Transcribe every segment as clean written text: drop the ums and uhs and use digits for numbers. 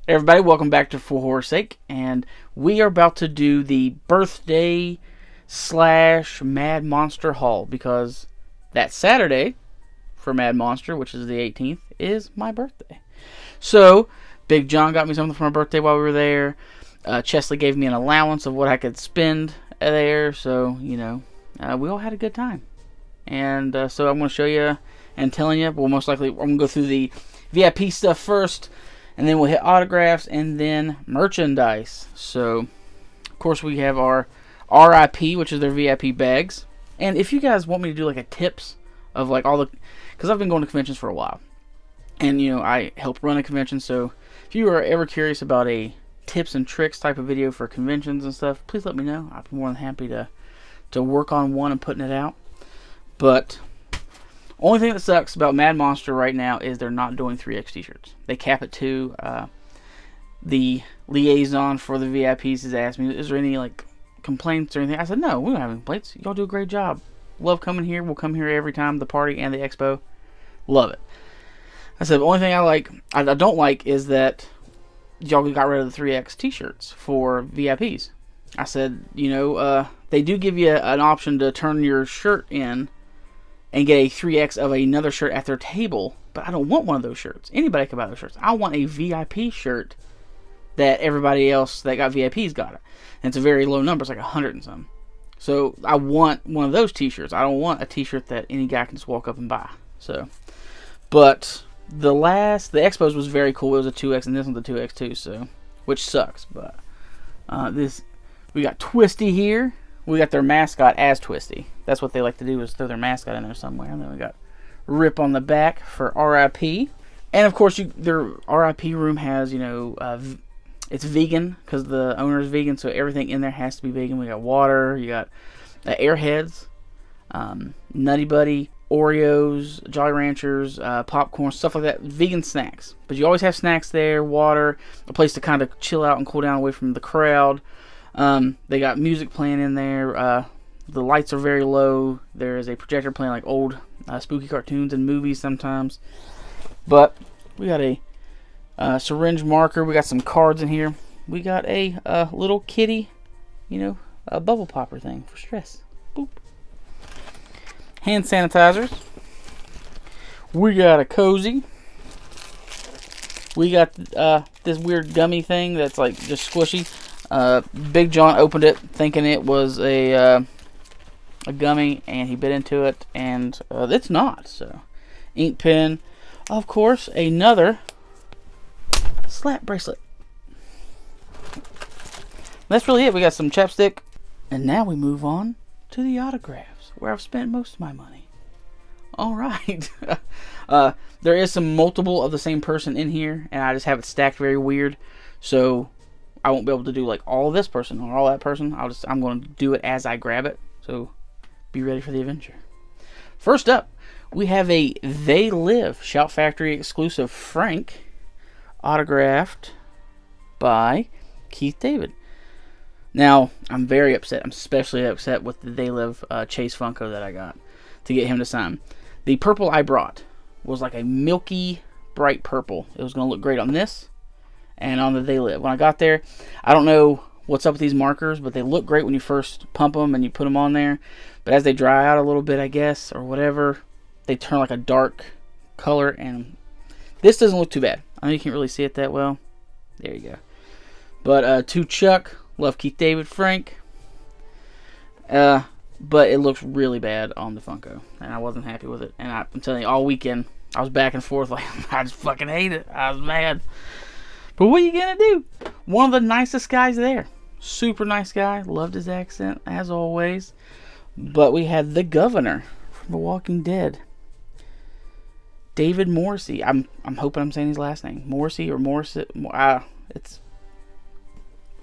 Everybody, welcome back to For Horror's Sake, and we are about to do the birthday slash Mad Monster haul because that Saturday for Mad Monster, which is the 18th, is my birthday. So, Big John got me something for my birthday while we were there. Chesley gave me an allowance of what I could spend there, so, we all had a good time. And so I'm going to show you and telling you, well, most likely I'm going to go through the VIP stuff first, and then we'll hit autographs and then merchandise. So, of course, we have our RIP, which is their VIP bags. And if you guys want me to do like a tips of like all the, because I've been going to conventions for a while, and I help run a convention. So if you are ever curious about a tips and tricks type of video for conventions and stuff, please let me know. I'd be more than happy to work on one and putting it out. But only thing that sucks about Mad Monster right now is they're not doing 3X t-shirts. They cap it to the liaison for the VIPs has asked me, is there any like complaints or anything? I said, no, we don't have any complaints. Y'all do a great job. Love coming here. We'll come here every time, the party and the expo. Love it. I said, the only thing I don't like is that y'all got rid of the 3X t-shirts for VIPs. I said, they do give you an option to turn your shirt in and get a 3X of another shirt at their table, but I don't want one of those shirts. Anybody can buy those shirts. I want a VIP shirt that everybody else that got VIPs got it. And it's a very low number. It's like 100 and something. So I want one of those t-shirts. I don't want a t-shirt that any guy can just walk up and buy. So, but the Expos was very cool. It was a 2X, and this one's a 2X too, so, which sucks. But we got Twisty here. We got their mascot as Twisty. That's what they like to do, is throw their mascot in there somewhere. And then we got Rip on the back for RIP. And of course, their RIP room has, it's vegan because the owner is vegan, so everything in there has to be vegan. We got water, you got Airheads, Nutty Buddy, Oreos, Jolly Ranchers, popcorn, stuff like that. Vegan snacks. But you always have snacks there, water, a place to kind of chill out and cool down away from the crowd. They got music playing in there. The lights are very low. There is a projector playing like old spooky cartoons and movies sometimes. But we got a syringe marker. We got some cards in here. We got a little kitty, a bubble popper thing for stress. Boop. Hand sanitizers. We got a cozy. We got this weird gummy thing that's like just squishy. Big John opened it thinking it was a gummy, and he bit into it, and it's not. So, ink pen, of course, another slap bracelet. That's really it. We got some chapstick, and now we move on to the autographs, where I've spent most of my money. All right. There is some multiple of the same person in here, and I just have it stacked very weird, so I won't be able to do like all of this person or all that person. I'm going to do it as I grab it. So be ready for the adventure. First up, we have a They Live Shout Factory exclusive Frank, autographed by Keith David. Now, I'm very upset. I'm especially upset with the They Live Chase Funko that I got to get him to sign. The purple I brought was like a milky, bright purple. It was going to look great on this and on the They Live. When I got there, I don't know what's up with these markers, but they look great when you first pump them and you put them on there. But as they dry out a little bit, I guess, or whatever, they turn like a dark color, and this doesn't look too bad. I know you can't really see it that well. There you go. But to Chuck, love Keith David, Frank. But it looks really bad on the Funko, and I wasn't happy with it. And I'm telling you, all weekend, I was back and forth like, I just fucking hate it. I was mad. But what are you going to do? One of the nicest guys there. Super nice guy. Loved his accent, as always. But we had the Governor from The Walking Dead. David Morrissey. I'm hoping I'm saying his last name. Morrissey or Morrissey. It's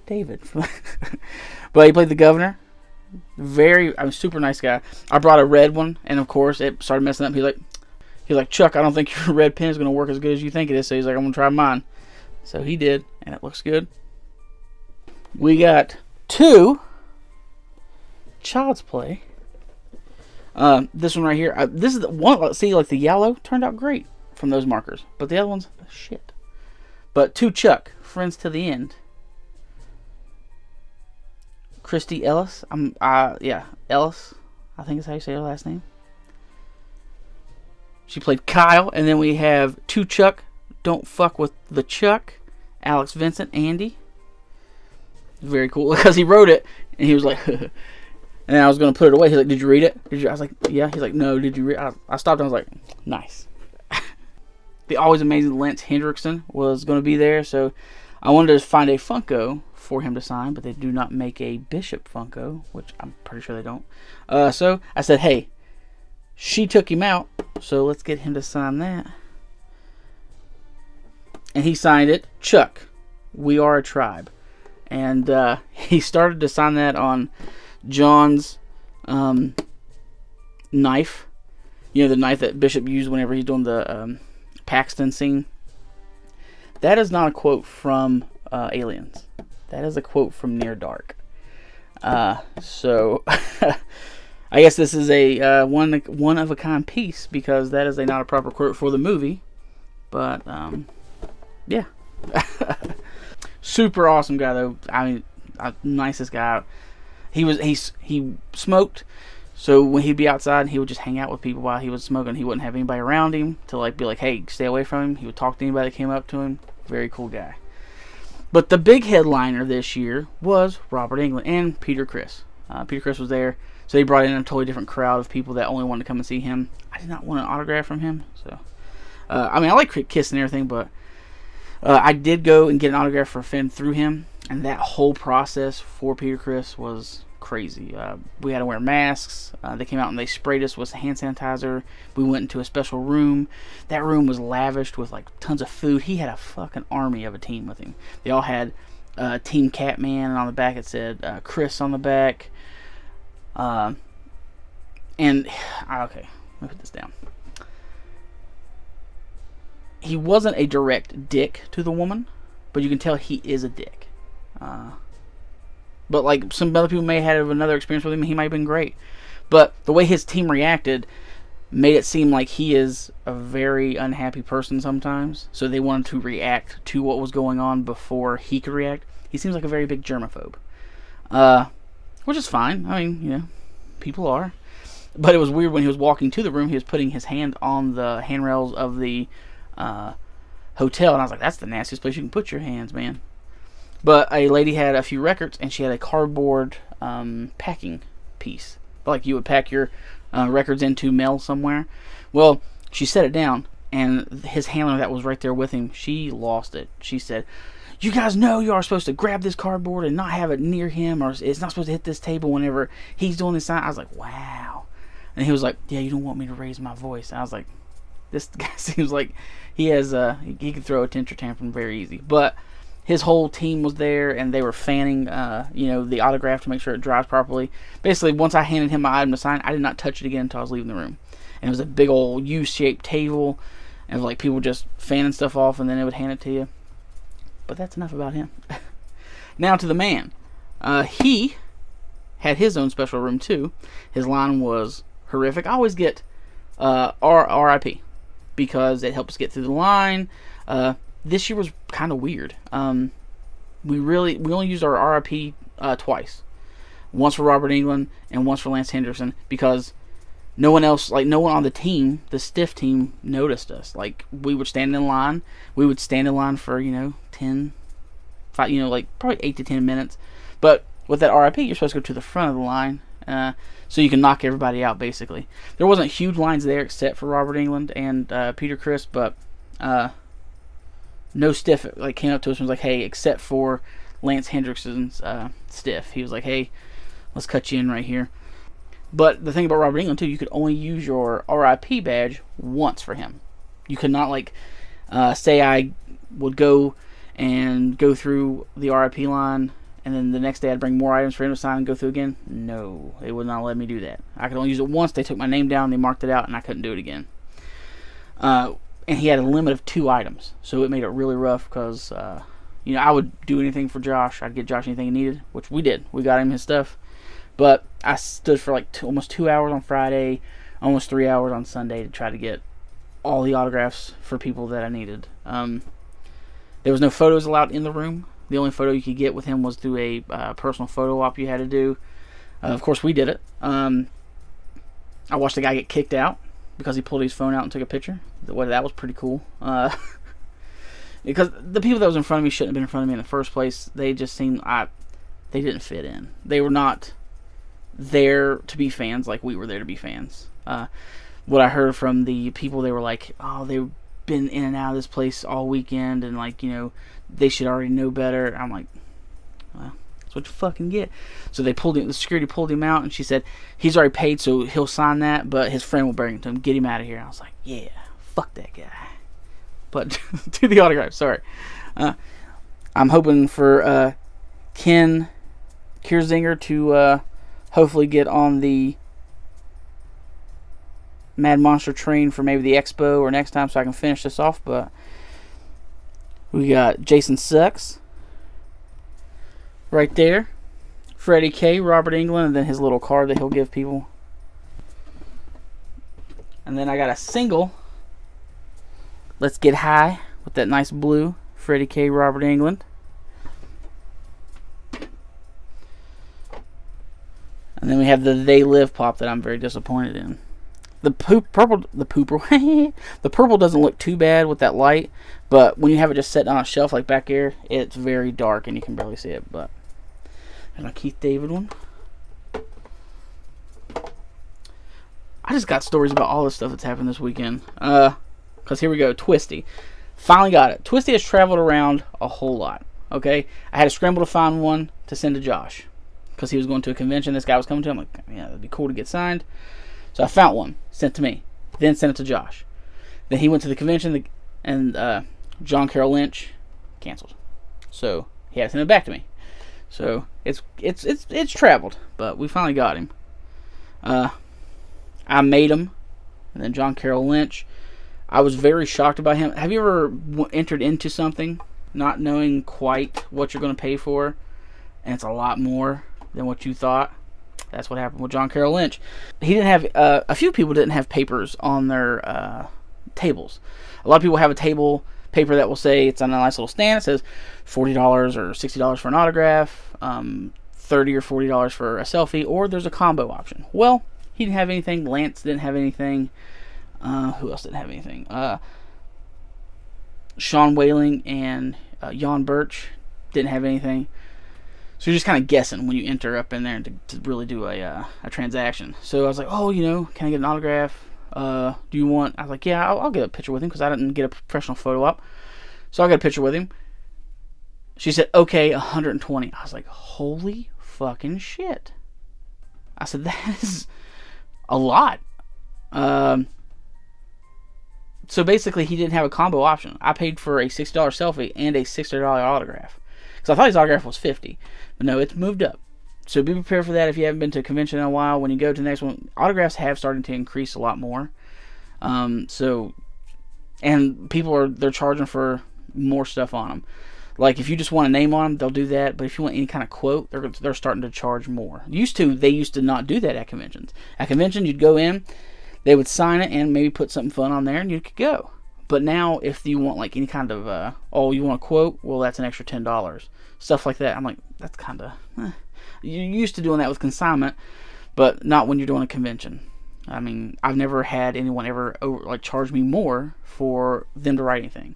David. But he played the Governor. Super nice guy. I brought a red one, and of course it started messing up. He's like, Chuck, I don't think your red pen is going to work as good as you think it is. So he's like, I'm going to try mine. So he did, and it looks good. We got 2 Child's Play. This one right here. This is the one. See, like the yellow turned out great from those markers, but the other one's shit. But 2 Chuck friends to the end. Christy Ellis. Ellis. I think is how you say her last name. She played Kyle, and then we have Two Chuck. Don't fuck with the Chuck. Alex Vincent, Andy. Very cool because he wrote it, and he was like, and I was gonna put it away. He's like, "Did you read it?" I was like, "Yeah." He's like, "No, did you read?" I stopped. And I was like, "Nice." The always amazing Lance Hendrickson was going to be there, so I wanted to find a Funko for him to sign, but they do not make a Bishop Funko, which I'm pretty sure they don't. So I said, hey, she took him out, so let's get him to sign that. And he signed it, Chuck, we are a tribe. And he started to sign that on John's knife. You know, the knife that Bishop used whenever he's doing the Paxton scene. That is not a quote from Aliens. That is a quote from Near Dark. So I guess this is a one of a kind piece because that is not a proper quote for the movie. But yeah, super awesome guy though. I mean, nicest guy. He smoked. So when he'd be outside, he would just hang out with people while he was smoking. He wouldn't have anybody around him to be like, hey, stay away from him. He would talk to anybody that came up to him. Very cool guy. But the big headliner this year was Robert Englund and Peter Criss. Peter Criss was there, so he brought in a totally different crowd of people that only wanted to come and see him. I did not want an autograph from him, so I mean, I like Kiss and everything, but I did go and get an autograph for Finn through him, and that whole process for Peter Criss was crazy. We had to wear masks. They came out and they sprayed us with hand sanitizer. We went into a special room. That room was lavished with tons of food. He had a fucking army of a team with him. They all had Team Catman, and on the back it said Chris on the back. And okay, let me put this down. He wasn't a direct dick to the woman, but you can tell he is a dick. But some other people may have had another experience with him, he might have been great. But the way his team reacted made it seem like he is a very unhappy person sometimes. So they wanted to react to what was going on before he could react. He seems like a very big germaphobe. Which is fine. I mean, people are. But it was weird when he was walking to the room, he was putting his hand on the handrails of the hotel. And I was like, that's the nastiest place you can put your hands, man. But a lady had a few records, and she had a cardboard packing piece. Like you would pack your records into mail somewhere. Well, she set it down, and his handler that was right there with him, she lost it. She said, you guys know you are supposed to grab this cardboard and not have it near him, or it's not supposed to hit this table whenever he's doing this sign. I was like, wow. And he was like, yeah, you don't want me to raise my voice. And I was like, this guy seems like he has he can throw a temper tantrum very easy. But his whole team was there, and they were fanning, the autograph to make sure it dries properly. Basically, once I handed him my item to sign, I did not touch it again until I was leaving the room. And it was a big old U-shaped table, and people just fanning stuff off, and then they would hand it to you. But that's enough about him. Now to the man. He had his own special room too. His line was horrific. I always get RIP because it helps get through the line. This year was kind of weird. We only used our RIP twice. Once for Robert Englund and once for Lance Henriksen, because no one else, no one on the team, the stiff team, noticed us. We would stand in line. We would stand in line for, 10, 5, probably 8 to 10 minutes. But with that RIP, you're supposed to go to the front of the line, so you can knock everybody out, basically. There wasn't huge lines there except for Robert Englund and Peter Criss, but no stiff came up to us and was like, hey, except for Lance Henriksen's stiff. He was like, hey, let's cut you in right here. But the thing about Robert Englund too, you could only use your RIP badge once for him. You could not say I would go through the RIP line, and then the next day I'd bring more items for him to sign and go through again. No, they would not let me do that. I could only use it once. They took my name down, they marked it out, and I couldn't do it again. And he had a limit of 2 items, so it made it really rough because, I would do anything for Josh. I'd get Josh anything he needed, which we did. We got him his stuff. But I stood for almost 2 hours on Friday, almost 3 hours on Sunday to try to get all the autographs for people that I needed. There was no photos allowed in the room. The only photo you could get with him was through a personal photo op you had to do. Of course, we did it. I watched a guy get kicked out because he pulled his phone out and took a picture. That was pretty cool. Because the people that was in front of me shouldn't have been in front of me in the first place. They just seemed they didn't fit in. They were not there to be fans like we were there to be fans. What I heard from the people, they were like, oh, they've been in and out of this place all weekend, and like, they should already know better. I'm like, well, that's what you fucking get. So the security pulled him out, and she said he's already paid, so he'll sign that, but his friend will bring it to him. Get him out of here. I was like, yeah, fuck that guy. But to the autograph, sorry. I'm hoping for Ken Kierzinger to hopefully get on the Mad Monster train for maybe the expo or next time, so I can finish this off. But we got Jason Sucks right there, Freddie K, Robert Englund, and then his little card that he'll give people. And then I got a single, Let's Get High, with that nice blue, Freddie K, Robert Englund. And then we have the They Live pop that I'm very disappointed in. The purple doesn't look too bad with that light, but when you have it just set on a shelf like back here, it's very dark and you can barely see it. But and a Keith David one. I just got stories about all this stuff that's happened this weekend. Because here we go, Twisty. Finally got it. Twisty has traveled around a whole lot. Okay, I had to scramble to find one to send to Josh because he was going to a convention. This guy was coming to him. I'm like, yeah, that'd be cool to get signed. So I found one, sent to me, then sent it to Josh. Then he went to the convention, and John Carroll Lynch canceled. So he had to send it back to me. So it's traveled, but we finally got him. I made him, and then John Carroll Lynch. I was very shocked about him. Have you ever entered into something not knowing quite what you're going to pay for, and it's a lot more than what you thought? That's what happened with John Carroll Lynch. He didn't have a few people didn't have papers on their tables. A lot of people have a table paper that will say it's on a nice little stand. It says $40 or $60 for an autograph, $30 or $40 for a selfie, or there's a combo option. Well, he didn't have anything. Lance didn't have anything. Who else didn't have anything? Sean Whaling and Jan Birch didn't have anything. So you're just kind of guessing when you enter up in there to really do a transaction. So I was like, oh, can I get an autograph? Do you want? I was like, yeah, I'll get a picture with him because I didn't get a professional photo op. So I got a picture with him. She said, okay, 120. I was like, holy fucking shit. I said, that is a lot. So basically, he didn't have a combo option. I paid for a $60 selfie and a $60 autograph. Because I thought his autograph was $50. But no, it's moved up. So be prepared for that if you haven't been to a convention in a while. When you go to the next one, autographs have started to increase a lot more. And people they're charging for more stuff on them. Like if you just want a name on them, they'll do that. But if you want any kind of quote, they're starting to charge more. They used to not do that at conventions. At conventions, you'd go in, they would sign it and maybe put something fun on there, and you could go. But now, if you want like any kind of, you want a quote? Well, that's an extra $10. Stuff like that. I'm like, that's kind of, You're used to doing that with consignment, but not when you're doing a convention. I mean, I've never had anyone ever charge me more for them to write anything.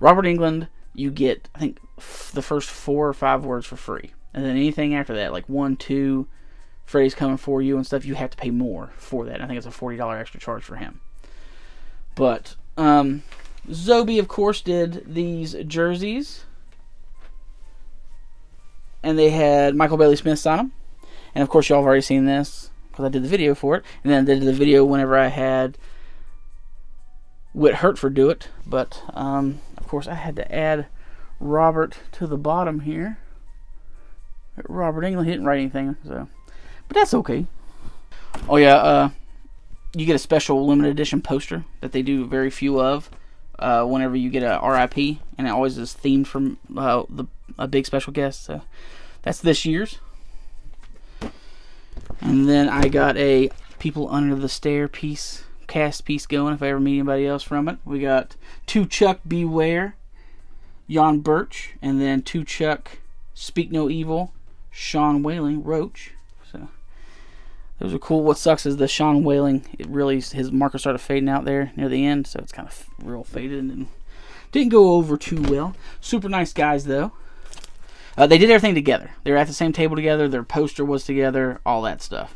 Robert Englund, you get, I think, the first 4 or 5 words for free. And then anything after that, like 1, 2, Freddie's coming for you and stuff, you have to pay more for that. I think it's a $40 extra charge for him. But, Zobi, of course, did these jerseys. And they had Michael Bailey Smith sign them. And, of course, y'all have already seen this because I did the video for it. And then I did the video whenever I had Whit Hertford do it. But, of course, I had to add Robert to the bottom here. Robert Englund, he didn't write anything, so... But that's okay. Oh, yeah, you get a special limited edition poster that they do very few of whenever you get a RIP, and it always is themed from a big special guest. So that's this year's. And then I got a People Under the Stair cast piece going if I ever meet anybody else from it. We got 2 Chuck Beware Jan Birch, and then Two Chuck, Speak No Evil, Sean Whaling, Roach. So those are cool. What sucks is the Sean Whaling, his marker started fading out there near the end, so it's kind of real faded and didn't go over too well. Super nice guys, though. They did everything together. They were at the same table together. Their poster was together, all that stuff.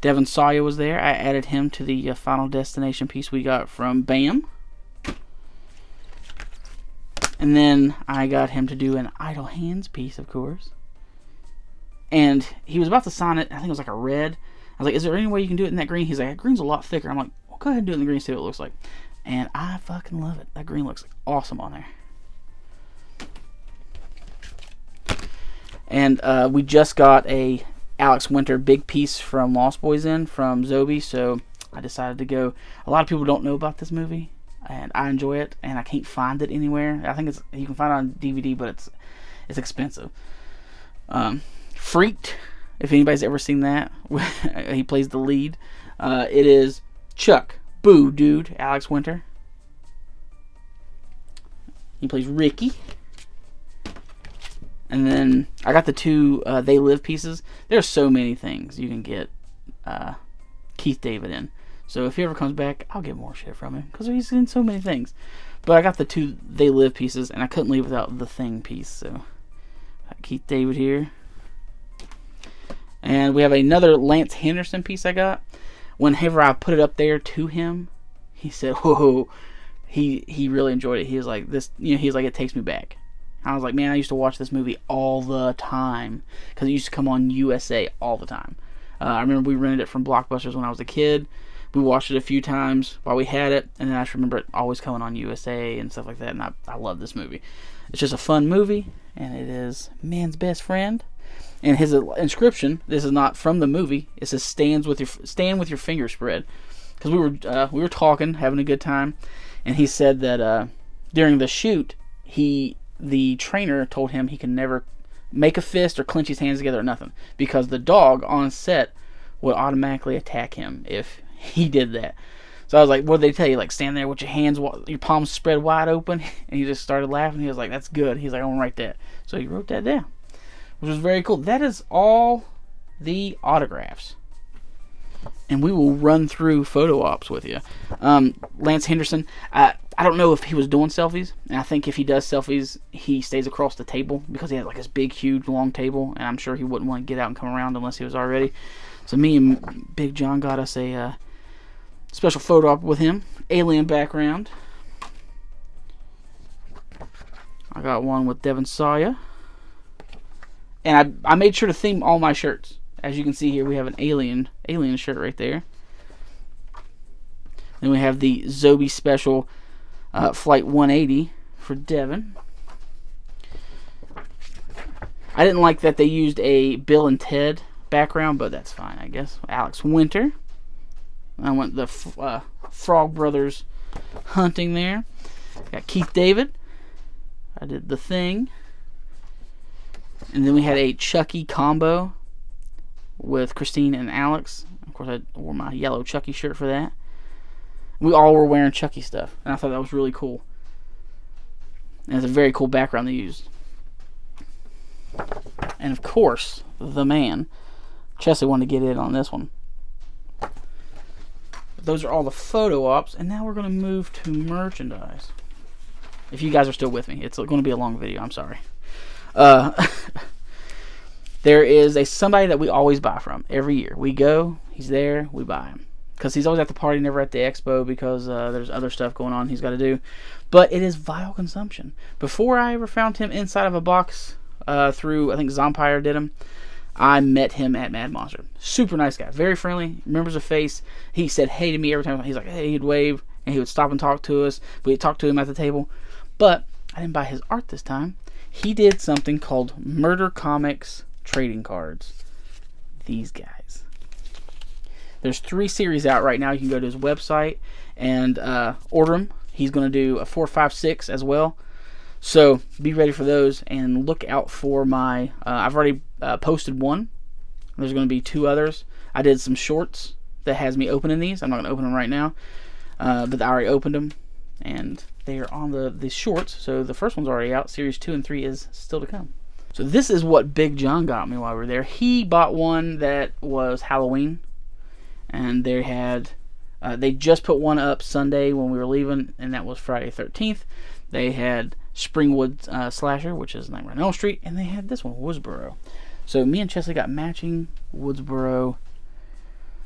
Devin Sawyer was there. I added him to the Final Destination piece we got from BAM. And then I got him to do an Idle Hands piece, of course. And he was about to sign it. I think it was like a red. I was like, is there any way you can do it in that green? He's like, that green's a lot thicker. I'm like, well, go ahead and do it in the green, see what it looks like. And I fucking love it. That green looks awesome on there. And we just got a Alex Winter big piece from Lost Boys in from Zobi, so I decided to go. A lot of people don't know about this movie, and I enjoy it, and I can't find it anywhere. I think you can find it on DVD, but it's expensive. Freaked, if anybody's ever seen that, he plays the lead. It is Chuck, Boo Dude, Alex Winter. He plays Ricky. And then I got the two They Live pieces. There's so many things you can get Keith David in. So if he ever comes back, I'll get more shit from him because he's in so many things. But I got the two They Live pieces, and I couldn't leave without the Thing piece. So Keith David here. And we have another Lance Henderson piece I got. Whenever I put it up there to him, he said, "Whoa!" He really enjoyed it. He was like, "This," he was like, "It takes me back." I was like, man, I used to watch this movie all the time because it used to come on USA all the time. I remember we rented it from Blockbusters when I was a kid. We watched it a few times while we had it, and then I just remember it always coming on USA and stuff like that, and I love this movie. It's just a fun movie, and it is man's best friend. And his inscription, this is not from the movie, it says stand with your fingers spread. Because we were talking, having a good time, and he said that during the shoot, the trainer told him he can never make a fist or clench his hands together or nothing because the dog on set would automatically attack him if he did that. So I was like, what did they tell you? Like, stand there with your palms spread wide open? And he just started laughing. He was like, that's good. He's like, I want to write that. So he wrote that down, which was very cool. That is all the autographs. And we will run through photo ops with you. Lance Henderson, I don't know if he was doing selfies, and I think if he does selfies, he stays across the table because he had like this big, huge, long table, and I'm sure he wouldn't want to get out and come around unless he was already. So me and Big John got us a special photo op with him. Alien background. I got one with Devin Sawyer. And I made sure to theme all my shirts. As you can see here, we have an alien shirt right there. Then we have the Zobi special Flight 180 for Devin. I didn't like that they used a Bill and Ted background, but that's fine, I guess. Alex Winter. I went the Frog Brothers hunting there. Got Keith David. I did The Thing. And then we had a Chucky combo with Christine and Alex. Of course, I wore my yellow Chucky shirt for that. We all were wearing Chucky stuff, and I thought that was really cool. And it's a very cool background they used. And of course, the man, Chesley, wanted to get in on this one. Those are all the photo ops, and now we're going to move to merchandise. If you guys are still with me, it's going to be a long video. I'm sorry. There is somebody that we always buy from every year. We go, he's there, we buy him. Because he's always at the party, never at the expo, because there's other stuff going on he's got to do. But it is Vile Consumption. Before I ever found him inside of a box through, I think Zompire did him, I met him at Mad Monster. Super nice guy, very friendly, remembers a face. He said hey to me every time. He's like, hey, he'd wave, and he would stop and talk to us. We'd talk to him at the table. But I didn't buy his art this time. He did something called Murder Comics trading cards. These guys. There's 3 series out right now. You can go to his website and order them. He's going to do a 4, 5, 6 as well. So be ready for those and look out for my... I've already posted one. There's going to be 2 others. I did some shorts that has me opening these. I'm not going to open them right now. But I already opened them. And they are on the shorts. So the first one's already out. Series 2 and 3 is still to come. So this is what Big John got me while we were there. He bought one that was Halloween, and they had they just put one up Sunday when we were leaving, and that was Friday 13th. They had Springwood Slasher, which is Nightmare on Elm Street, and they had this one, Woodsboro. So me and Chesley got matching Woodsboro.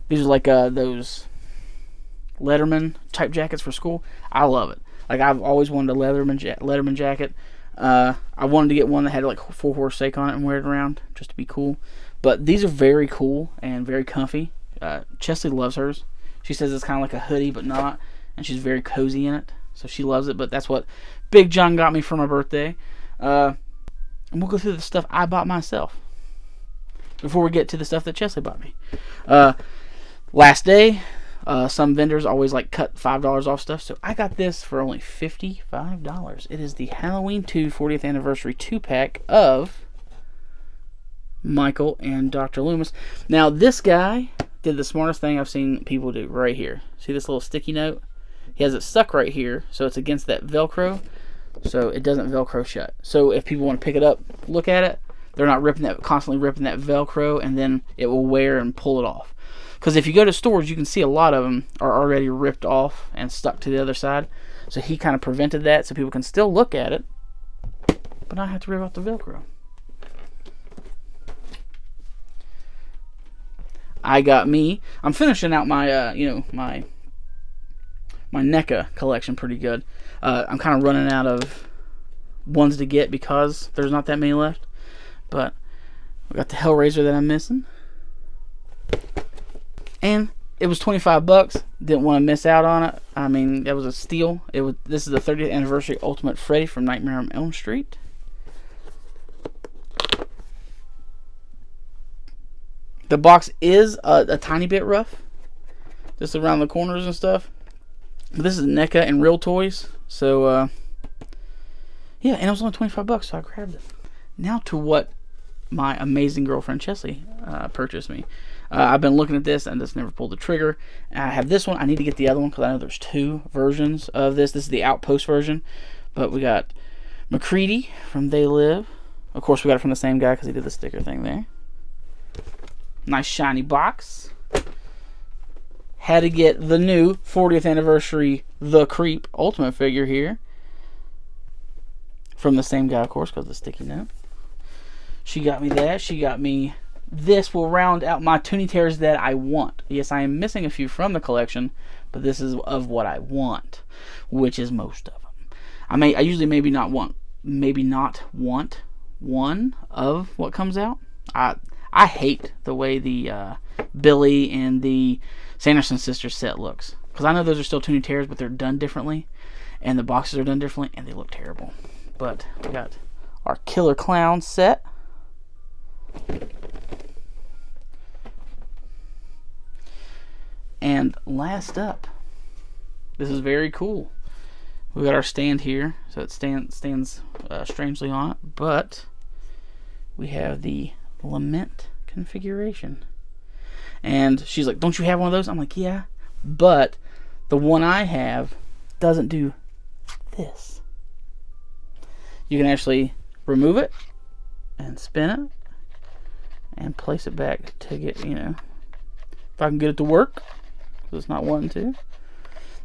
These are like those Letterman type jackets for school. I love it. Like, I've always wanted a Letterman jacket. I wanted to get one that had like 4 Horse Sake on it and wear it around just to be cool. But these are very cool and very comfy. Chesley loves hers. She says it's kind of like a hoodie, but not, and she's very cozy in it, so she loves it. But that's what Big John got me for my birthday. And we'll go through the stuff I bought myself before we get to the stuff that Chesley bought me. Last day, some vendors always like cut $5 off stuff, so I got this for only $55. It is the Halloween 2 40th Anniversary 2-pack of Michael and Dr. Loomis. Now, this guy did the smartest thing I've seen people do right here. See this little sticky note? He has it stuck right here, so it's against that Velcro, so it doesn't Velcro shut. So if people want to pick it up, look at it, they're not constantly ripping that Velcro, and then it will wear and pull it off. Because if you go to stores, you can see a lot of them are already ripped off and stuck to the other side. So he kind of prevented that, so people can still look at it, but not have to rip out the Velcro. I'm finishing out my, my NECA collection pretty good. I'm kind of running out of ones to get because there's not that many left. But we got the Hellraiser that I'm missing. And it was $25. Didn't want to miss out on it. I mean, that was a steal. This is the 30th Anniversary Ultimate Freddy from Nightmare on Elm Street. The box is a tiny bit rough, just around the corners and stuff. But this is NECA and Real Toys, so yeah, and it was only $25, so I grabbed it. Now to what my amazing girlfriend Chesley purchased me. I've been looking at this and just never pulled the trigger. I have this one. I need to get the other one because I know there's 2 versions of this. This is the Outpost version, but we got MacReady from They Live. Of course, we got it from the same guy because he did the sticker thing there. Nice shiny box. Had to get the new 40th Anniversary The Creep Ultimate figure here. From the same guy, of course, because of the sticky note. She got me that. She got me this. Will round out my Toonie Terrors that I want. Yes, I am missing a few from the collection, but this is of what I want, which is most of them. I usually maybe not want one of what comes out. I hate the way the Billy and the Sanderson Sisters set looks. Because I know those are still Toonie Terrors, but they're done differently. And the boxes are done differently, and they look terrible. But we got our Killer Clown set. And last up, this is very cool. We got our stand here, so it stands strangely on it. But we have the Lament configuration, and she's like, don't you have one of those? I'm like, yeah, but the one I have doesn't do this. You can actually remove it and spin it and place it back to get, if I can get it to work, because it's not wanting to.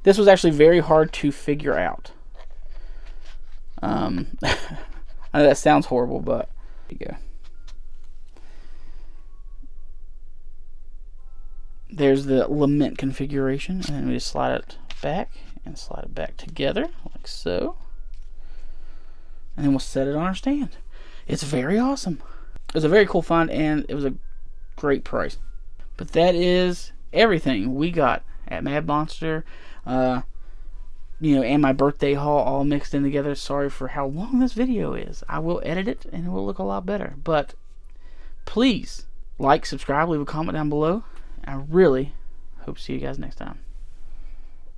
This was actually very hard to figure out. I know that sounds horrible, but there you go. There's the Lament configuration, and then we just slide it back and slide it back together like so, and then we'll set it on our stand. It's very awesome. It was a very cool find, and it was a great price. But that is everything we got at Mad Monster, and my birthday haul all mixed in together. Sorry for how long this video is. I will edit it, and it will look a lot better. But please like, subscribe, leave a comment down below. I really hope to see you guys next time.